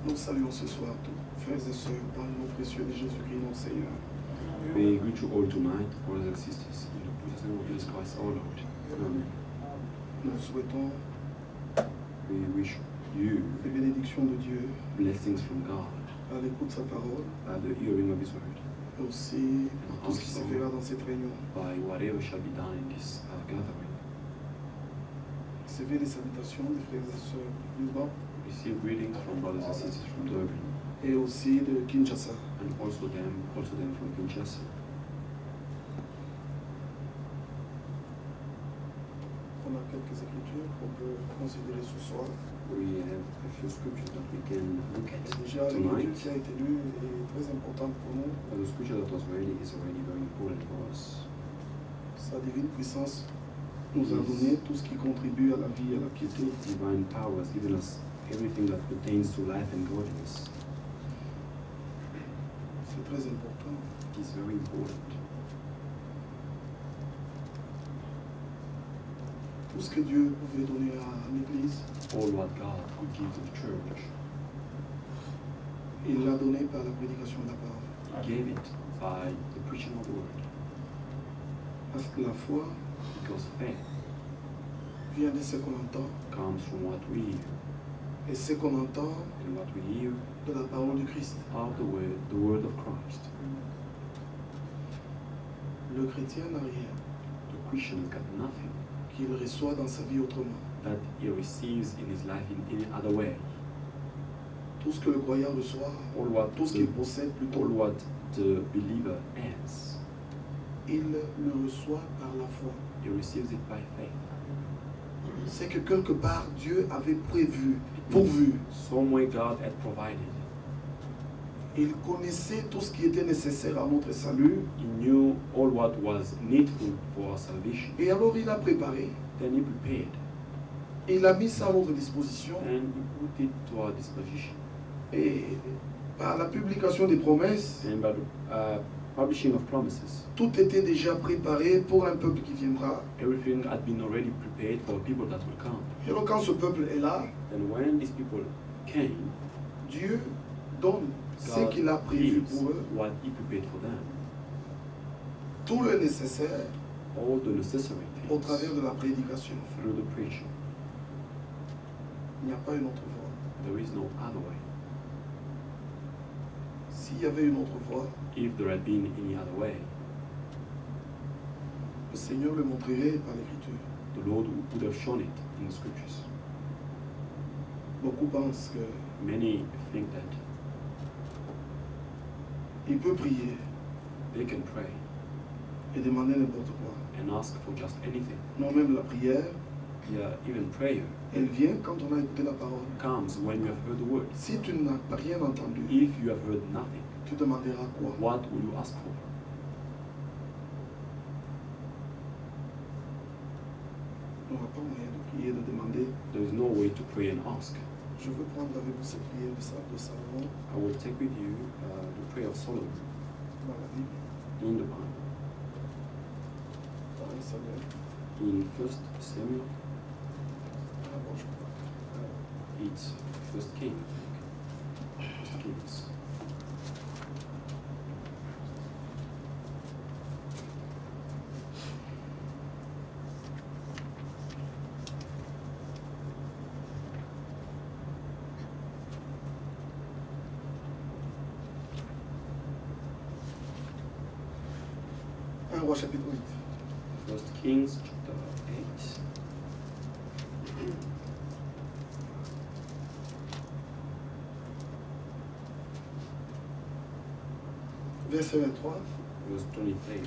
Nous saluons ce soir tous, frères et sœurs, dans le nom précieux de Jésus-Christ, notre Seigneur. We greet you all tonight, brothers and sisters, in the precious name of Jesus Christ, our Lord. Amen. Nous souhaitons We wish you les bénédictions de Dieu blessings from God à l'écoute de sa parole, by the hearing of His word, et aussi tout ce qui se fera dans cette réunion. by whatever shall be done in this gathering. Recevez les salutations des frères et sœurs du Liban Receive greetings from brothers and sisters from Durban, et aussi de Kinshasa. and also them from Kinshasa. On a quelques écritures qu'on peut considérer ce soir. We have a few scriptures that we can look at Déjà, l'écriture tonight. qui a été lue est très importante pour nous. The scripture that was read is already very important for us. Sa divine puissance nous a donné tout ce qui contribue à la vie et à la piété. Divine power has given us everything that pertains to life and godliness. C'est très important. It's very important. Tout ce que Dieu pouvait donner à l'Église, All what God could give to the church, il l'a donné par la prédication de la parole. He gave it by the preaching of the word. Parce que la foi Because faith vient de ce qu'on entend, comes from what we hear, et ce qu'on entend and what we hear de la parole du Christ. of the word of Christ. Le chrétien n'a rien The Christian has got nothing qu'il reçoit dans sa vie autrement. that he receives in his life in any other way. Tout ce que le croyant reçoit, tout ce qu'il possède all plutôt, what the believer has, il le reçoit par la foi. he receives it by faith. C'est que quelque part Dieu avait prévu, pourvu. Somewhere God had provided. Il connaissait tout ce qui était nécessaire à notre salut, He knew all what was needful for our salvation. et alors il a préparé. Then he prepared Il a mis ça à notre disposition, and he put it to our disposition. et par la publication des promesses, And by the publishing of promises, tout était déjà préparé pour un peuple qui viendra. everything had been already prepared for the people that will come. Et alors quand ce peuple est là, Then when these people came, Dieu donne ce God qu'il a prévu gives pour eux, what he prepared for them. tout le nécessaire All the necessary au things travers de la prédication. through the preaching. Il n'y a pas une autre voie. There is no other way. S'il y avait une autre voie, If there had been any other way, le Seigneur le montrerait par l'Écriture. the Lord would have shown it in the scriptures. Beaucoup pensent Many think that qu'il peut prier they can pray et demander n'importe quoi. and ask for just anything. Non, même la prière, Yeah, even prayer elle vient quand on a écouté la parole. comes when you have heard the word. Si tu n'as rien entendu, If you have heard nothing, tu demanderas quoi? what will you ask for? On n'aura pas moyen de prier, de demander. There is no way to pray and ask. Je veux prendre avec vous cette prière de Salomon I will take with you the prayer of Solomon dans la Bible, in the Bible. dans 1 Samuel. In 1 Samuel, Ah bon, je crois. it's 1 King. 1 Kings. Roi chapitre 8. 1 Kings chapter 8. Verset 23. Verse 23.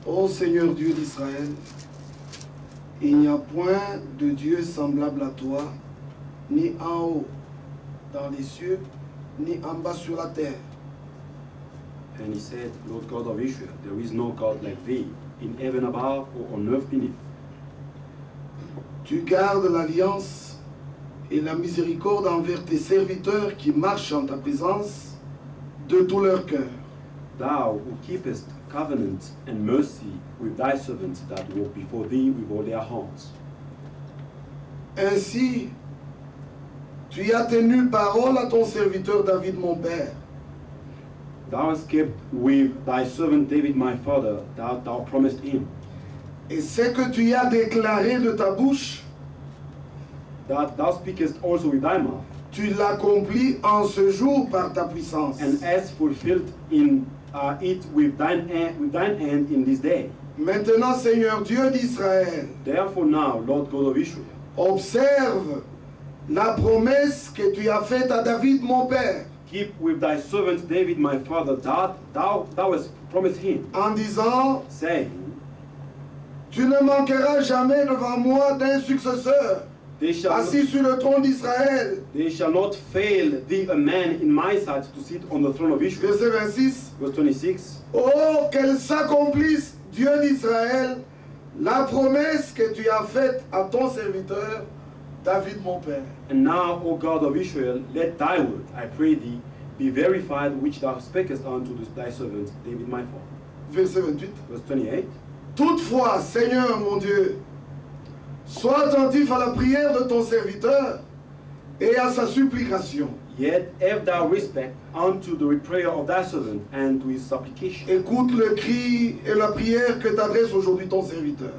Ô Seigneur Dieu d'Israël, il n'y a point de Dieu semblable à toi, ni en haut dans les cieux, ni en bas sur la terre. And he said, Lord God of Israel, there is no God like thee, in heaven above or on earth beneath. Tu gardes l'alliance et la miséricorde envers tes serviteurs qui marchent en ta présence de tout leur cœur. Thou who keepest covenant and mercy with thy servants that walk before thee with all their hearts. Ainsi, Tu as tenu parole à ton serviteur David mon père. Thou hast kept with thy servant David my father, thou promised him. Et ce que tu as déclaré de ta bouche, That thou speakest also with thy mouth, tu l'accomplis en ce jour par ta puissance. and hast fulfilled it with thine hand in this day. Maintenant, Seigneur Dieu d'Israël, Therefore now, Lord God of Israel, observe la promesse que tu as faite à David mon père, keep with thy servant David my father that thou hast promised him, en disant, saying, tu ne manqueras jamais devant moi d'un successeur, They shall assis sur le trône d'Israël. not fail thee a man in my sight to sit on the throne of Israel. Verset 26. Verse 26. Oh, qu'elle s'accomplisse, Dieu d'Israël, la promesse que tu as faite à ton serviteur, David mon père. And now, O God of Israel, let thy word, I pray thee, be verified which thou spakest unto thy servant David my father. Verset 28. Verse 28. Toutefois, Seigneur mon Dieu, sois attentif à la prière de ton serviteur et à sa supplication. Yet have thou respect unto the prayer of thy servant and to his supplication. Écoute le cri et la prière que t'adresse aujourd'hui ton serviteur.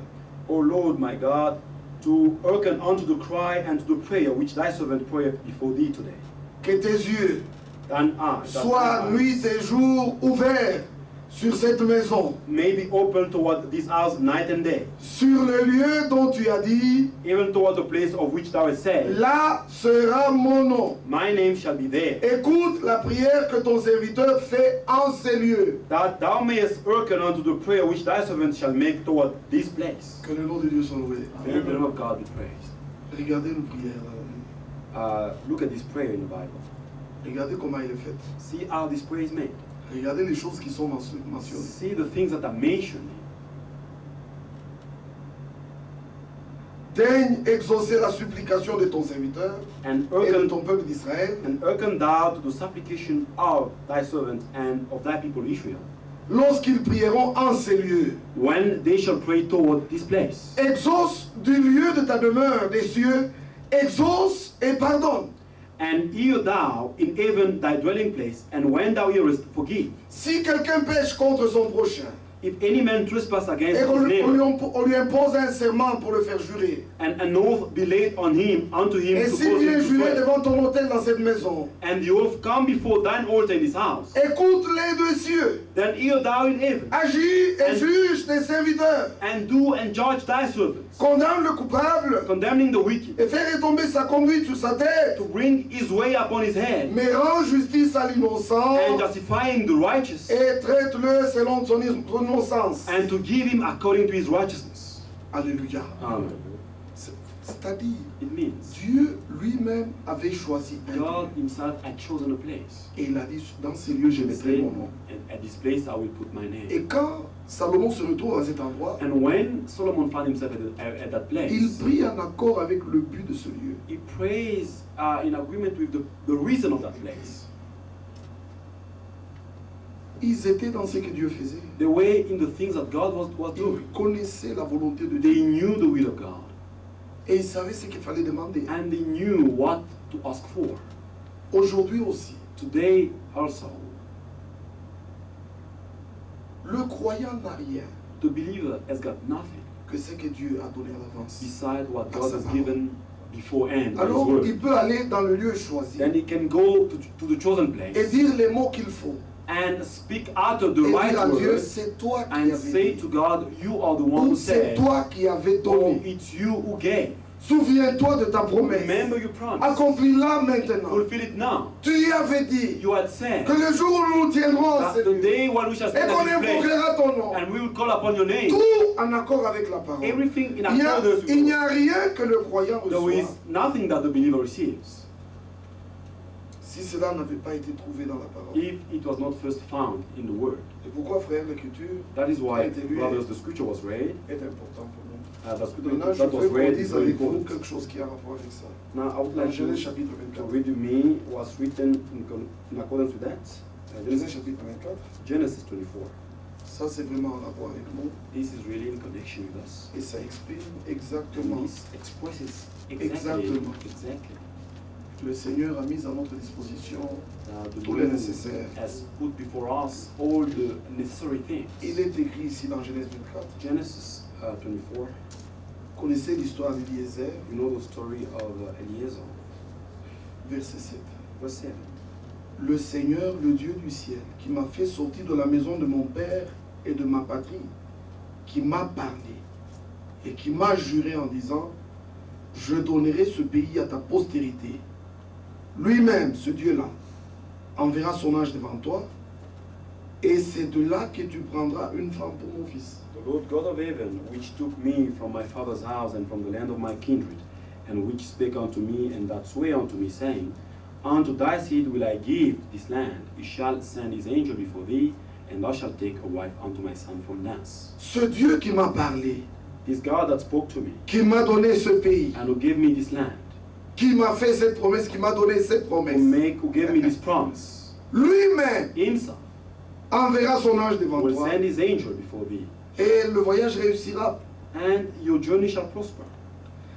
O Lord my God, to hearken unto the cry and to the prayer which thy servant prayeth before thee today. Que tes yeux Thine eyes, soient nuit et jour ouverts sur cette maison, may be open toward this house night and day, sur le lieu dont tu as dit, even toward the place of which thou hast said, là sera mon nom. my name shall be there. Écoute la prière que ton serviteur fait en ces lieux. That thou mayest hearken unto the prayer which thy servant shall make toward this place. Que le nom de Dieu soit loué. May the name of God be praised. Regardez nos prières. Look at this prayer in the Bible. Regardez comment elle est faite. See how this prayer is made. Regardez les choses qui sont mentionnées. See the things that are mentioned. Daigne exaucer la supplication de ton serviteur And et de hearken, ton peuple d'Israël thou to the supplication of thy servant and of thy people Israel, lorsqu'ils prieront en ces lieux. when they shall pray toward this place. Exauce du lieu de ta demeure des cieux, exauce et pardonne. And hear thou in heaven thy dwelling place, and when thou hearest, forgive. Si quelqu'un pêche contre son prochain If any man trespass against et his qu'on lui neighbor, impose un serment pour le faire jurer, and an oath be laid on him unto him et to s'il cause him vient to jurer swear, devant ton autel dans cette maison, and the oath come before thine altar in this house, écoute les deux cieux, then hear thou in heaven, agis et juge tes serviteurs, and do and judge thy servants, condamne le coupable condemning the wicked, et fais retomber sa conduite sur sa tête, to bring his way upon his head, mais rends justice à l'innocent and justifying the righteous, et traite-le selon son innocence. and to give him according to his righteousness. Alléluia. Amen. C'est-à-dire, It means Dieu lui-même avait choisi un God lieu. himself had chosen a place. Et il a dit, dans ces lieux, je mettrai mon nom. And at this place I will put my name. Et quand Salomon se retrouve à cet endroit, And when Solomon found himself at that il place, prie en accord avec le but de ce lieu. he prays in agreement with the reason of that place. Ils étaient dans ce que Dieu faisait. The way in the things that God was doing. Ils connaissaient la volonté de They Dieu. knew the will of God. Et ils savaient ce qu'il fallait demander. And they knew what to ask for. Aujourd'hui aussi, Today also, le croyant n'a rien the believer has got nothing que ce que Dieu a donné à l'avance. beside what God has given beforehand. by His Alors, word. il peut aller dans le lieu choisi Then he can go to the chosen et place dire les mots qu'il faut. and speak out of the Et dire right à Dieu, words c'est toi qui and avais say dit. to God, you are the one Ou who c'est said, toi qui avais or donné. it's you who gave. Souviens-toi de ta promesse. Remember your promise. Accomplis-la maintenant. Fulfill it now. Tu y avais dit You had said que le jour où nous nous tiendrons à that ce the lieu day when we shall et stand qu'on at this place, invoquera ton nom, and we will call upon your name, tout en accord avec la parole. everything in Il n'y accordance with a God. rien que le croyant There reçoit is nothing that the believer receives si cela n'avait pas été trouvé dans la parole. if it was not first found in the Word. Et pourquoi, frère, l'écriture That is why, été lu brothers, the scripture was read. est important pour nous. The scripture Maintenant, je that was voudrais qu'on read is dise very avec vous important. quelque chose qui a rapport avec ça. Now, I would Dans like Genèse to chapitre 24. read to me what's written in accordance with that. Genèse chapitre 24. Genesis 24. Ça, c'est vraiment en rapport avec nous. This is really in connection with us. Et ça exprime And exactement this expresses Exactement. exactly Le Seigneur a mis à notre disposition The tout le Lord nécessaire. has put before us all the necessary things. Il est écrit ici dans Genèse 24. Genesis 24, Vous connaissez l'histoire d'Eliezer, you know the story of Eliezer, verset 7. verse 7. Le Seigneur, le Dieu du ciel, qui m'a fait sortir de la maison de mon père et de ma patrie, qui m'a parlé et qui m'a juré en disant, je donnerai ce pays à ta postérité. Lui-même, ce Dieu-là, enverra son ange devant toi, et c'est de là que tu prendras une femme pour mon fils. The Lord God of heaven, which took me from my father's house and from the land of my kindred, and which spake unto me, and that sware unto me, saying, Unto thy seed will I give this land. He shall send his angel before thee, and thou shalt take a wife unto my son from thence. Ce Dieu qui m'a parlé, This God that spoke to me, qui m'a donné ce pays, and who gave me this land, qui m'a fait cette promesse, qui m'a donné cette promesse, who gave me this promise, lui-même himself enverra son ange devant will toi, send his angel before thee, et le voyage réussira. and your journey shall prosper.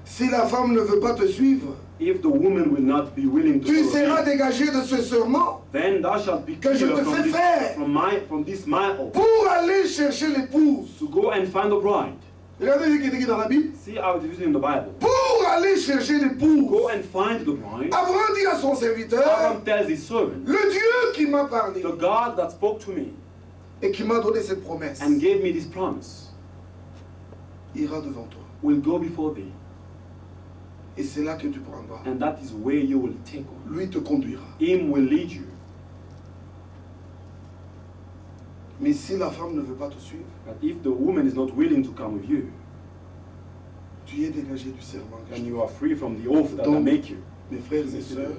Si la femme ne veut pas te suivre, If the woman will not be willing to tu follow seras thee, dégagé de ce serment then thou shalt be que je clear te from fais this, faire from this my oath, pour aller chercher l'épouse. to go and find the bride. Regardez ce qui est écrit dans la Bible. See how it is written in the Bible. Pour aller chercher l'épouse. Go and find the bride. Abraham dit à son serviteur, Abraham tells his servant, le Dieu qui m'a parlé the God that spoke to me et qui m'a donné cette promesse and gave me this promise ira devant toi. will go before thee, Et c'est là que tu prendras. and that is where you will take on. Lui te conduira. Him will lead you. Mais si la femme ne veut pas te suivre, But if the woman is not willing to come with you, tu es dégagé du serment que je then te you are free from the oath that I Donc, make you. Mes frères et sœurs,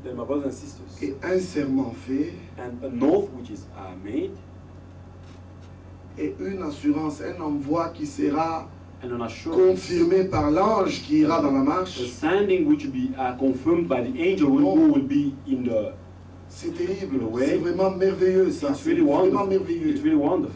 Then my brothers and sisters, et un serment fait and an oath which is made, et une assurance, un envoi qui sera and an assurance, confirmé par l'ange qui ira dans la the marche. sending which will be confirmed by the angel who will be in the. C'est terrible, Ouais. c'est vraiment merveilleux ça. It's C'est really vraiment wonderful. merveilleux. It's really wonderful.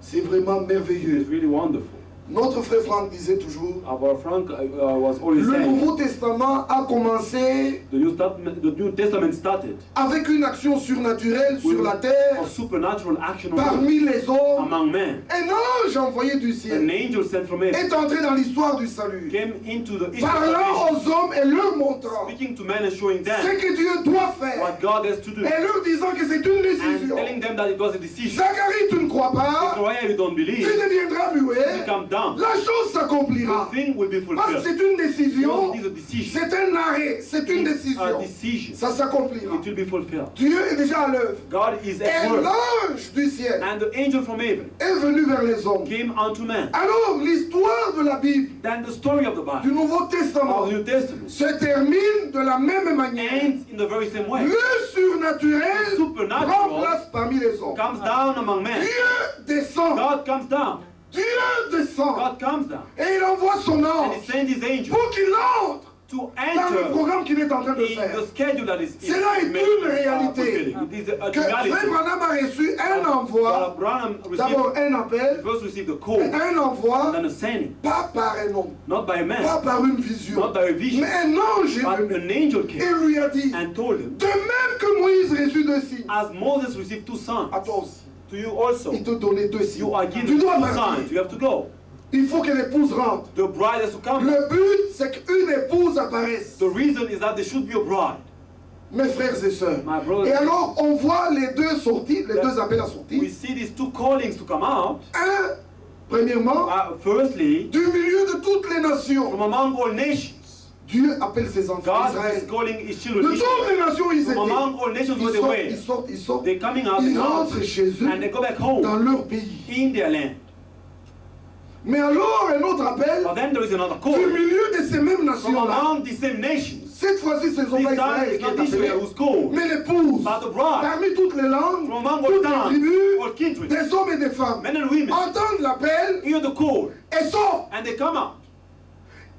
C'est vraiment It's merveilleux. really wonderful. Notre frère Franck disait toujours, Our Frank was always le saying, Nouveau Testament a commencé the New Testament started avec une action surnaturelle sur la a terre supernatural action on earth parmi les hommes. among men. Un ange envoyé du An ciel angel sent from heaven est entré dans l'histoire du salut, came into the history of parlant salvation, aux hommes et leur montrant speaking to men and showing ce them que Dieu doit faire what God has to do, et leur disant que c'est une and décision. telling them that it was a decision. Zacharie, tu ne crois pas, Zechariah, you don't tu believe, deviendras you muet, come down. la chose s'accomplira. The thing will be Parce que fulfilled. c'est une décision, Because it is a decision. c'est un arrêt, c'est une It's a décision. decision. Ça s'accomplira. It will be fulfilled. Dieu est déjà à l'œuvre. God is Et at work. l'ange du ciel And the angel from heaven est venu vers les hommes. came unto man. Alors, l'histoire de la Bible, Then the story of the du Bible, Nouveau Testament, of the New Testament, se termine de la même manière. ends in the very same way. Le surnaturel The supernatural prend place parmi les hommes. Comes down among men. Dieu descend. God comes down. Dieu descend. God comes down. Et il envoie son And ange he sends his angel pour qu'il entre to dans le enter programme qu'il est en train de in faire. the schedule that is Cela est une réalité. It is a Que Frère reality. Branham a reçu un envoi, Branham received, d'abord un appel, first received the call, un and envoi, then a sending. pas par un homme, Not by a man, pas par une vision, not by a vision, mais un ange est but venu an angel et came lui a dit, and told him, de même que Moïse reçut deux signes, as Moses received two sons, à toi aussi, to you also, il te donnait deux signes. you are Tu given dois two partir. sons. You have to go. Il faut que l'épouse rentre. The bride has to come. Le but, c'est qu'une épouse apparaisse. The reason is that there should be a bride. Mes frères et sœurs. My brothers Et and alors, on voit les deux sorties, les deux appels à We sortie. see these two callings to come out. Un, premièrement, Firstly, du milieu de toutes les nations. from among all nations. Dieu appelle ses enfants God Israël. is calling his De children toutes Israel. les nations, ils From among étaient. all nations where they Ils were. sortent, ils sortent. They're coming out Ils and out, rentrent chez eux, and they go back home dans leur pays. in their land. Mais alors, un autre appel, But then there is another call du milieu de ces mêmes from nations-là. among the same nations. Cette fois-ci, ce ne sont This pas time Israël it's qui est not Israel appelé, who's called, mais l'épouse. but the bride. Parmi toutes les langues, From among all toutes les tongues, tribus, all kindred, des hommes et des femmes, men and women, entendent l'appel hear the call, et sortent. and they come out.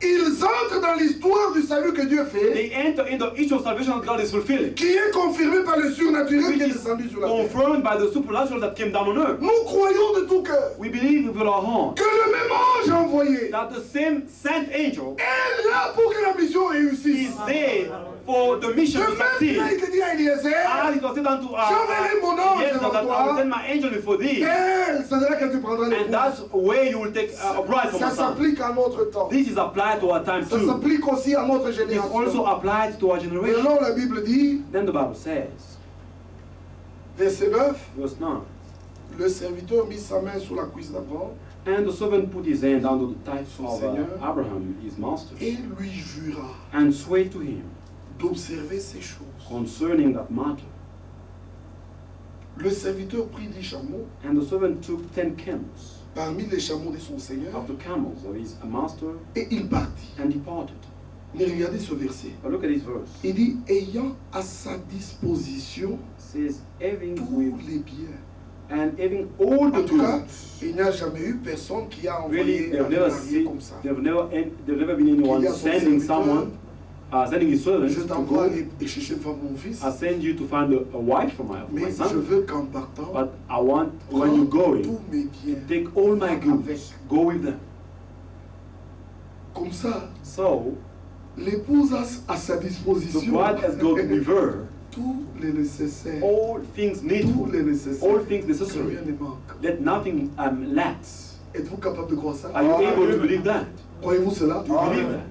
Ils entrent dans l'histoire du salut que Dieu fait, They enter in the issue of salvation that God is fulfilling, qui est confirmé par le surnaturel which qui est is descendu sur la terre. confirmed by the supernatural that came down on earth. Nous croyons de tout cœur We believe with our heart que le même ange envoyé that the same sent angel est là pour que la mission is réussisse. there for the mission to De même, succeed. là, il te dit à Eliezer, As it was said unto j'enverrai mon ange yes, devant that I will toi. send my angel before thee. Et c'est là que tu prendras And l'épouse. that's where you will take a bride from Ça a son. s'applique à notre temps. This is applied to our time Ça too. s'applique aussi à notre It's also génération. applied to our Et generation. alors la Bible dit, Then the Bible says, verset 9, verse 9, le serviteur mit sa main sur la cuisse d'Abraham and the servant put his hand under the thighs Son of Seigneur. Abraham, his master, et lui jura and swore to him d'observer ces choses. concerning that matter. Le serviteur prit 10 chameaux And the servant took 10 camels parmi les chameaux de son Seigneur of the camels of his master et il partit. and departed. Mais regardez ce verset. But look at this verse. Il dit, ayant à sa disposition It says, having tous with les biens. and having all En the tout cas, goods. il n'y a jamais eu personne qui a Really, envoyé un marié comme ça. there's never been anyone Qu'il y a son sending serviteur, someone, sending his servant Je to t'envoie go. aller chercher une femme pour mon fils, I send you to find a wife for my mais je son. veux qu'en partant, But I want, when you're prends going, tous mes biens. take all my Avec. goods, go with them. Comme ça, So, l'épouse a à sa the disposition bride has got with her tout le nécessaire. all things Tout needful, le nécessaire. all things Que necessary. rien ne manque. Let nothing lacks. Êtes-vous capable de croire ça? Are you able to believe that? Croyez-vous cela? Do you believe that?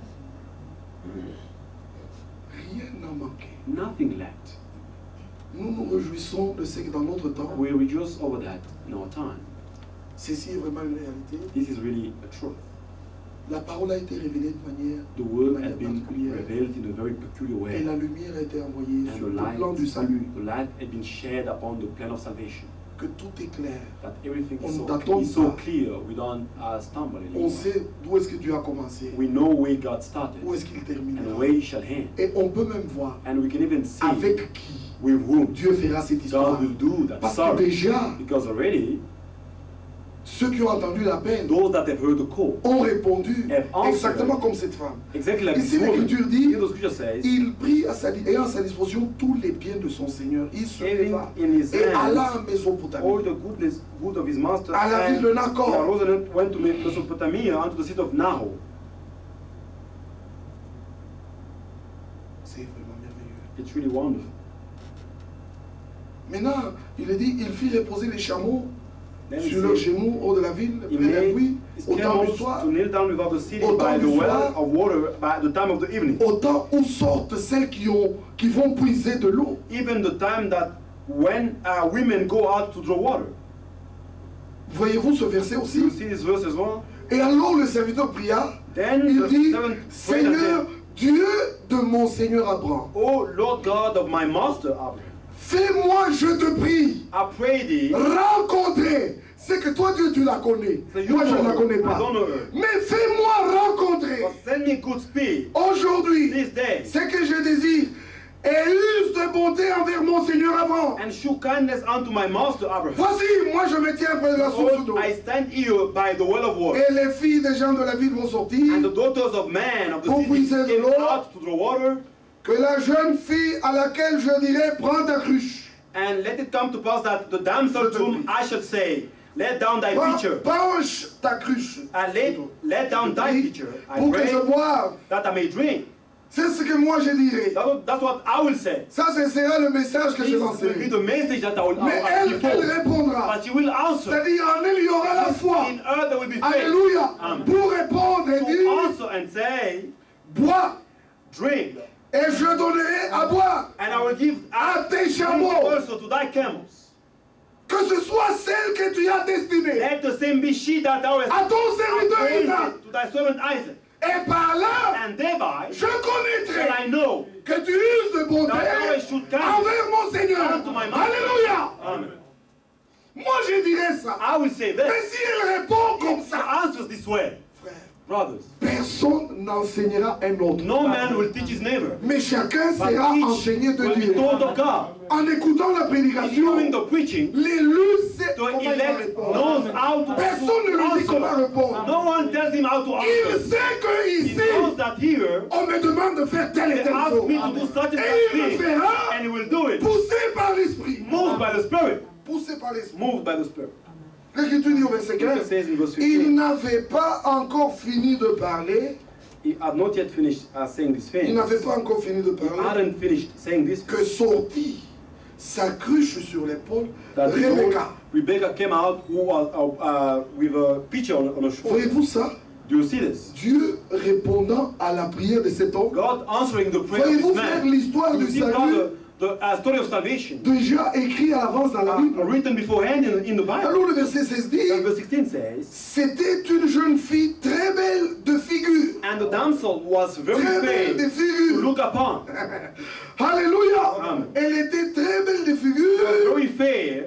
Rien n'a manqué. Nothing lacked. Nous nous réjouissons de ce que dans notre temps, We rejoice over that in our time. ceci est vraiment une réalité. This is really a truth. La parole a été révélée de manière, The word has manière been particulière. revealed in a very peculiar Et way. la lumière a été envoyée And sur the le plan du light, salut. the light has been shed upon the plan of salvation. Que tout est clair. That everything On is ne t'attend is so pas. clear. We don't stumble On anymore. sait d'où est-ce que Dieu a commencé, We know where God started où est-ce qu'il terminera. and where He shall end. Et on peut même voir And we can even see avec qui with whom Dieu fera cette histoire. God will do that Parce que story. déjà, Because already, ceux qui ont entendu l'appel those that have heard the call, ont répondu Have answered. exactement comme cette femme. exactly like Ici, this woman, l'Écriture dit, here the scripture says, il prit ayant à sa disposition tous les biens de son Seigneur. Il se having leva in his et alla hands en Mésopotamie. all the good of his master, À la ville and de he Nacor. arose and went to Mesopotamia unto the city of Nahor. C'est vraiment merveilleux. It's really wonderful. Maintenant, il est dit, il fit reposer les chameaux Then he sur leurs said, genoux hors de la ville, he près d'un made puits, his au temps du camels soir, to kneel down without the city Au temps by du the well soir. of water by the time of the evening. au temps où sortent celles qui vont puiser de l'eau. Even the time that when women go out to draw water. Voyez-vous ce verset Do aussi? you see this verse as well? Et alors le serviteur pria, Then il the dit, servant prayed and Seigneur, said, Dieu de mon Seigneur Abraham, O Lord God of my master Abraham, fais-moi, je te prie, I pray thee, rencontrer. C'est que toi, Dieu, tu la connais. so you Moi, je ne la know connais her, I pas. don't know her, Mais fais-moi rencontrer. but send me good speed Aujourd'hui, this day, ce que je désire, et use de bonté envers mon Seigneur Abraham. and show kindness unto my master Abraham. Voici, moi je me tiens près de la source d'eau. Behold, I stand here by the well of water, Et les filles des gens de la ville vont sortir. and the daughters of man of the Pour city puiser de came l'eau. out to draw water, Que la jeune fille à laquelle je dirai, prends ta cruche. and let it come to pass that the damsel to whom I shall say, let down thy pitcher, Penche ta cruche. and let down thy pitcher, I Pour que pray je boive. that I may drink. C'est ce que moi je dirai. That's what I will say. Ça, ce sera le message que This je will be lancerai. the message that I will Mais elle répondra. But she will answer. C'est-à-dire, en elle, il y aura la foi. In her there will be faith. Alléluia. Amen. Pour répondre et To dire, answer and say, bois. drink, Et je donnerai à boire and I will give à tes drink chameaux. also to thy camels. Que ce soit celle que tu as destinée Let the same be she that thou hast à ton serviteur Isaac. appointed to thy servant Isaac. Et par là, And thereby je shall connaîtrai I know que tu uses de bonté that thou hast should kindness envers mon Seigneur. unto my master. Alléluia. Amen. Moi, je dirais ça. I will say Mais this. si elle répond comme If she ça, answers this way, frère, brothers, personne n'enseignera un autre. no man will teach his neighbor, Mais chacun but sera each enseigné de will be Dieu. taught of God. En écoutant la In hearing prédication, the preaching, l'élu sait the comment il va elect répondre. knows how to Personne ne lui dit comment answer. répondre. No one tells him how to Il answer. sait He qu'ici, knows that here, on me demande de faire telle et they telle ask chose. me to do such and Et such il le thing, fera, and he will do it. poussé par l'esprit. Moved by the Spirit. Poussé par l'esprit. Moved by the Spirit. L'Écriture dit au verset Scripture 15, says in verse il 15, n'avait pas encore fini de parler he had not yet finished saying these Il things. n'avait pas encore fini de He parler. hadn't finished saying this. Que sortit sa cruche sur l'épaule, That Rebecca. Rebecca came out who was, with a pitcher on her shoulder. Voyez-vous ça? Do you see this? Dieu répondant à la prière de cet homme. God answering the prayer of Voyez-vous, this frère, man. l'histoire You du see now salut the story of salvation déjà écrit à l'avance dans la Bible. written beforehand in the Bible. Alors le verset 16 dit, And verse 16 says, c'était une jeune fille très belle de figure. and the damsel was very Très belle de fair to figure. look upon. Alléluia. Amen. Elle était très belle de She was figure. very fair,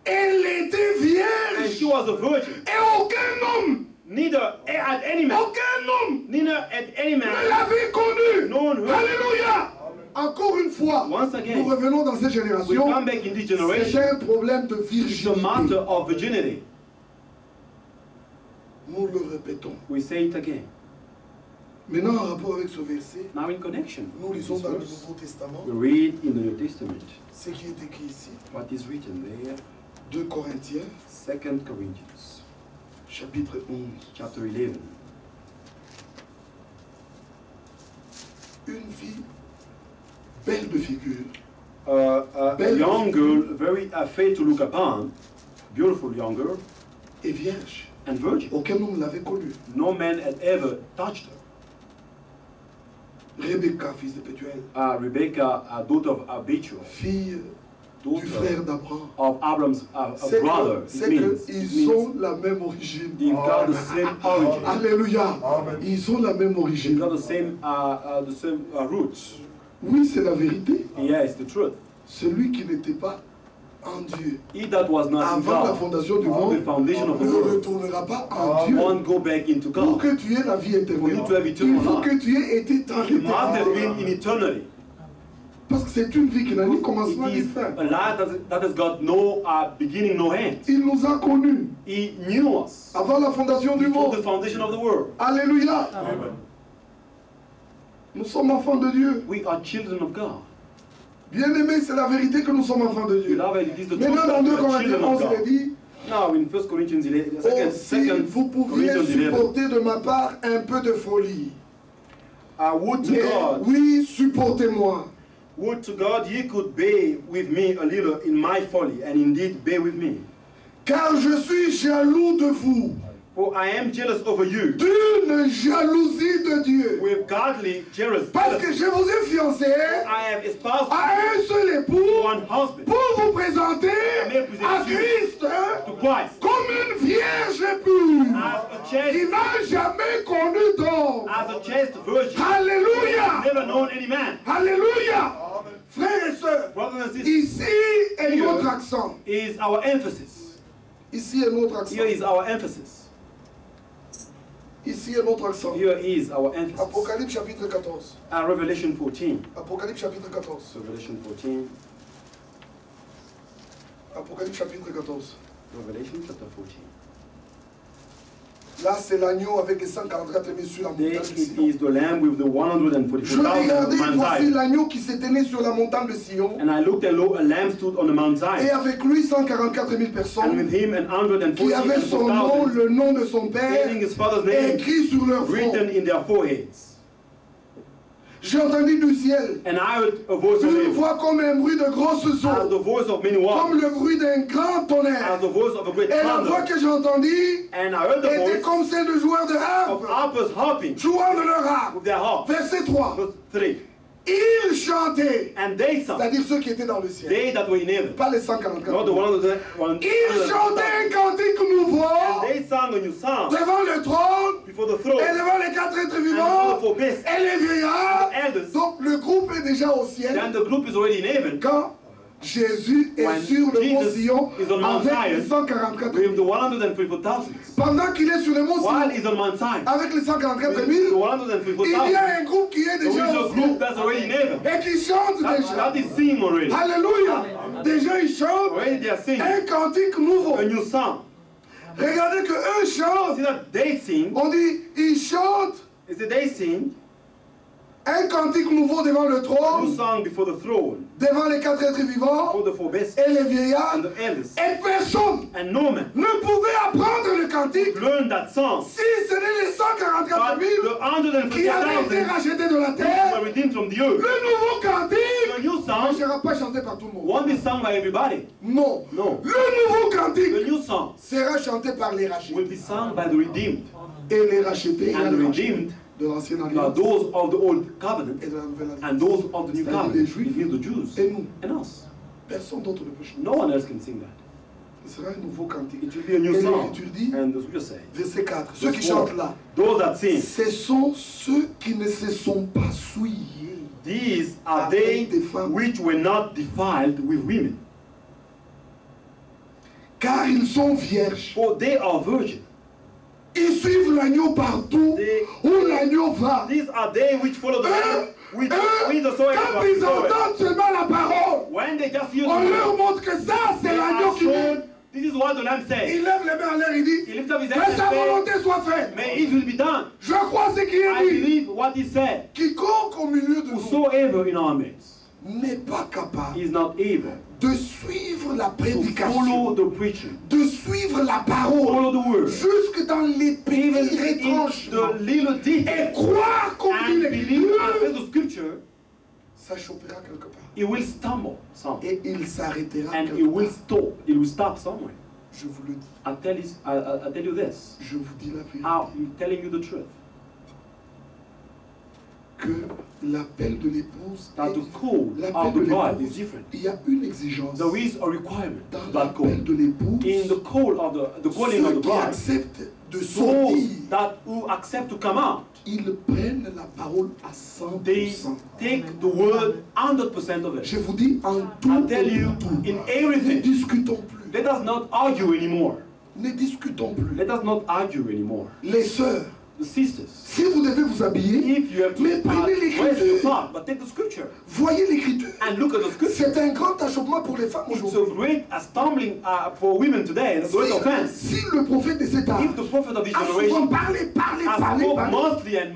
Elle était and vierge. she was a virgin. Et aucun homme, Neither had any man, aucun homme neither had any ne man l'avait connue. known her. Alléluia. Encore une fois, Once again, nous revenons dans cette we génération. come back in this C'est generation. un problème de It's a virginité. matter of virginity. Nous le répétons. We say it again. Maintenant, en rapport avec ce verset, Now in connection nous with lisons this dans le verse, Nouveau Testament we read in the New Testament ce qui est écrit ici. what is written there. 2 Corinthiens, 2 Corinthians, chapitre 11. chapter 11. Une fille belle de figure, A young girl, very fair to look upon, beautiful young girl, et vierge. and virgin. Aucun homme ne l'avait connue. No man had ever touched her. Rebecca, fils de Pétuel, Rebecca, daughter of Abituel, fille du daughter frère d'Abraham. of Abraham's C'est brother. qu'ils ont la même origine. They've got the same origin. Alléluia. Ils ont la même They've origine. got the same roots. Oui, c'est la vérité. Yes, the truth. Celui qui n'était pas en Dieu He that was not in avant la God, fondation du the monde foundation of the ne world, retournera pas en Dieu. won't go back into Pour God. que tu aies la vie For you éternelle, to have eternal il faut life, que tu aies été dans you must have been l'éternité. in eternity. Parce que c'est une vie qui n'a ni commencement It ni is fin. a life that has got no beginning, no end. Il nous a connus He knew us avant la fondation du before the monde. foundation of the world. Alléluia. Amen. Nous sommes enfants de Dieu. We are children of God. Bien-aimés, c'est la vérité que nous sommes enfants de Dieu. Beloved, it is the truth Maintenant, dans that 2 we are Corinthiens children 11, of il est God. dit, Now in 1 Corinthians 11, oh, si vous pouviez Corinthians 11, supporter de ma part un peu de folie. would to Mais God, oui, supportez-moi. would to God ye could bear with me a little in my folly, and indeed bear with me. Car je suis jaloux de vous, For I am jealous over you d'une jalousie de Dieu. with godly jealousy. Parce que je vous ai fiancé I have espoused à un seul époux one husband pour vous présenter à Christ to Christ comme une vierge pure as a qui chaste, n'a jamais connu d'homme. as a chaste virgin, Alléluia! never known any man. Alléluia! Frères et sœurs, Brothers and sisters, ici est notre accent. is our emphasis. Ici est notre accent. Here is our emphasis. Ici est notre accent. Here is our emphasis. Apocalypse chapitre 14. Revelation 14. Apocalypse chapitre 14. Revelation 14. Apocalypse chapitre 14. Revelation chapter 14. Là, c'est l'agneau avec les 144 000 sur la There montagne de it Sion. is the lamb with the Je 144,000 regardais, on Mount voici Zion. l'agneau qui s'est tenu sur la montagne de Sion. And I looked and lo, a lamb stood on the Mount Et Zion. avec lui 144 000 And personnes with him an qui avaient son nom, 144,000, le nom de son père, bearing his father's name écrit sur leur front. written in their foreheads. J'ai entendu du ciel And I heard a voice of une heaven, voix comme un bruit de grosses as eaux, the voice of many comme waters, le bruit d'un grand as tonnerre. the voice of a great Et la voix thunder. que j'ai entendue And I heard the était voice comme celle de joueurs de of harpe, harpers harping jouant de leur harpe. with their harp. Verset 3. Verse 3. Ils chantaient, And they sang, c'est-à-dire ceux qui étaient dans le ciel, they that were in heaven, pas les not 144. the one Ils chantaient un cantique nouveau and they sang a new song devant le trône before the throne et devant les quatre êtres and before vivants the four beasts, et les vieillards. the elders. Donc le groupe est déjà au ciel Then the group is already in heaven quand Jésus est When sur le mont Jesus Sion is on Mount avec Zion les 144 with 000. the 144,000. Pendant qu'il est sur le mont While Sion he's on Mount Zion avec les 144 with 000, the il y 144,000, a un groupe qui est there is déjà a au group ciel that's already in heaven. et qui chante déjà. That is singing already. Alléluia. Déjà ils chantent Already they are singing un cantique nouveau. a new song. Regardez que eux chantent. See that they sing, On dit ils chantent is that they sing Un cantique nouveau devant le A new trône, song before the throne, devant les 4 êtres vivants for the four beasts et les and vieillards. the elders. Et personne And no man ne pouvait apprendre le cantique learned that song. si ce n'est les 144 But 000 the qui avaient été 150,000 rachetés de la were terre. redeemed from the Le earth. nouveau cantique The new ne song sera pas chanté par tout le monde. won't be sung by everybody. Non. No. Le nouveau The cantique new song sera chanté par les will rachetés. be sung by the redeemed. Et les rachetés, il y a And the les rachetés redeemed de l'ancienne are alliance those of the old covenant et de la nouvelle alliance. and those of the new C'est-à-dire covenant. les It Juifs means the Jews et nous. and us. Personne d'autre ne peut chanter. No one else can sing that. Ce sera un nouveau cantique. It will be a new Et song. l'Écriture dit, And the scripture says, verset 4, ceux qui verse 4, chantent là, those that sing, ce sont ceux qui ne se sont pas souillés. these are they which were not defiled with women, Car ils sont vierges. for they are virgins. Ils suivent l'agneau partout They- où l'agneau va. These are they which follow the Lamb, which Eux, the soil quand ils entendent seulement la parole, When they just use on the leur word, montre que ça, c'est they l'agneau are qui vient. shown, this is what the Lamb says. Il lève les mains en l'air, il dit, He lifts up his que hands sa and says, volonté soit faite. may it will be done. Je crois ce qu'il I est dit. believe what he said. Quiconque au milieu de nous Whosoever in our midst n'est pas capable is not able de suivre la to prédication, follow the preaching, de suivre la parole, follow the word, jusque dans les even petits in retranchements, the little et details, croire comme dit and believe l'Écriture, as the scripture, ça chopera quelque part. he will stumble somewhere. Et il s'arrêtera And it quelque will part. stop. It will stop somewhere. Je vous le dis. I'll tell you this. Je vous dis la vérité. I'm telling you the truth. Que l'appel de l'épouse That the est- call l'appel of de the bride is l'épouse, different. il y a une exigence There is a requirement dans to that call. l'appel de l'épouse. In the call of the calling of Ceux the qui bride, acceptent de those sortir, that who accept to come out, ils prennent la parole à 100%. they take the word 100% of it. Je vous dis en tout, I tell you, en tout. in Ne everything, discutons plus. let us not argue anymore. Ne discutons plus. Let us not argue anymore. Les sœurs, The sisters, si vous devez vous habiller, if you have to mais prenez wear the l'écriture. part, but take the scripture Voyez l'écriture. and look at the scripture. C'est un grand achoppement pour les femmes It's aujourd'hui. a great stumbling for women today, and a great offense. Si le prophète de cet âge If the prophet of this a souvent generation parlé, has spoke mostly and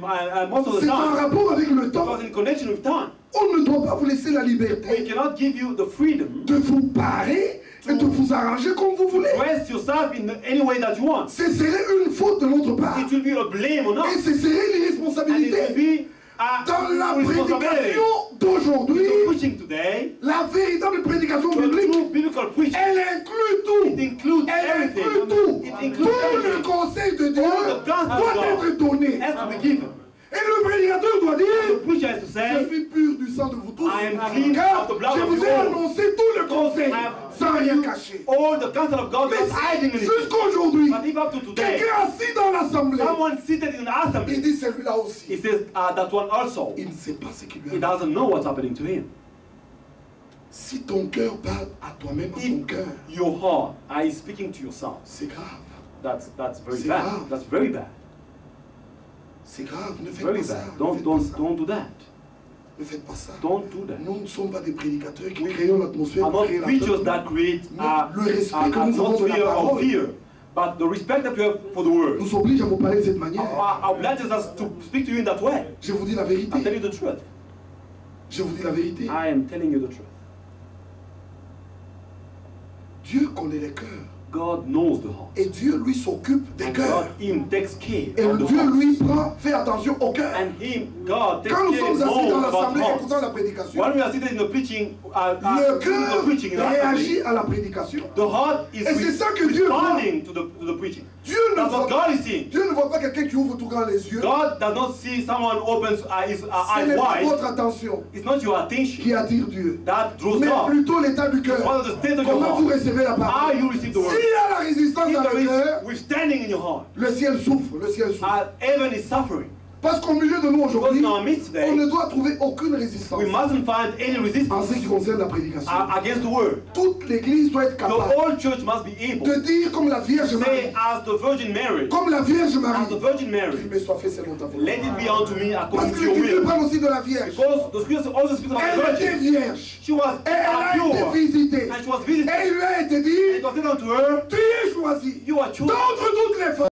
most of the c'est en time, rapport avec le it temps. was in connection with time. On ne doit pas vous laisser la We liberté cannot give you the freedom de vous parer et de vous arranger comme vous to voulez. dress yourself in any way that you want. Ce serait une faute de notre part. It will be a blame on Et us, ce serait and it will l'irresponsabilité. be a Dans la responsibility. prédication d'aujourd'hui, The preaching today, la véritable prédication the biblique, true biblical preaching, elle inclut tout. it includes Elle everything. inclut tout. It Tout includes le everything. conseil de Dieu All the counsel of doit God être donné. has to be given. Et le prédicateur doit The dire, preacher has to je say, suis pur du sang de vous tous. I am clean Car of the blood je of vous you ai all. annoncé tout le conseil sans rien cacher. all the counsel of God Mais without hiding si anything. jusqu'à aujourd'hui, But if up to today, quelqu'un assis dans l'assemblée, someone seated in the il assembly, dit celui-là aussi, he says that one also, il ne sait pas ce qui lui he arrive. doesn't know what's happening to him. Si ton cœur parle à toi-même, à ton If cœur, your heart is speaking to yourself, c'est grave. that's very C'est bad. grave. That's very bad. C'est grave, ne It's faites very pas ça. bad. Ne faites pas ça. Don't do that. Ne faites pas ça. Don't do that. Nous ne sommes pas des prédicateurs qui We créons l'atmosphère are pour not créer la preachers peur. that create Le respect que an nous avons de la atmosphere of parole fear, but the respect that you have for the word nous oblige à vous parler de cette manière. obliges us to speak to you in that way. Je vous dis la I'll tell vérité. you the truth. Je vous dis la vérité. I am telling you the truth. Dieu connaît les cœurs. God knows the heart. Et Dieu, lui, s'occupe des And cœurs. God, Him, takes care Et of the Dieu, heart. lui, fait attention au cœur. And Him, God, takes Quand nous care sommes assis dans more about l'assemblée hearts. écoutant la prédication, When we are seated in the preaching, le the cœur preaching in the réagit assembly, à la prédication. the heart is Et c'est ça que Dieu voit. responding to the preaching. Dieu ne, That's what voit, God is seeing. Dieu ne voit pas quelqu'un qui ouvre tout grand les yeux. God does not see someone opens his Ce eyes n'est pas wide. votre attention It's not your attention qui attire Dieu, that draws mais God. plutôt l'état du It's cœur. one of the state of your Comment vous heart. recevez la How parole? you receive the S'il word. y a la résistance If dans there le cœur, is withstanding in your heart, le ciel souffre, le ciel souffre. heaven is suffering. Parce qu'au milieu de nous Because aujourd'hui, in our midst on today, ne doit trouver aucune résistance we mustn't find any en resistance ce qui concerne la prédication. against the word. Toute l'église doit être The capable whole church must be able de dire comme la Vierge to Marie, say, as the Virgin Mary, comme la Vierge as Marie, the Virgin Mary, qu'il me soit fait selon ta volonté. let it be unto me Parce according que to your l'Écriture will. parle aussi de la Vierge. Because the scripture also speaks about the Elle était Virgin. vierge. She was Et elle a été pure, visitée. and she was visited. Et il lui a été It dit, was said unto her, tu es choisi you are chosen d'entre toutes les femmes.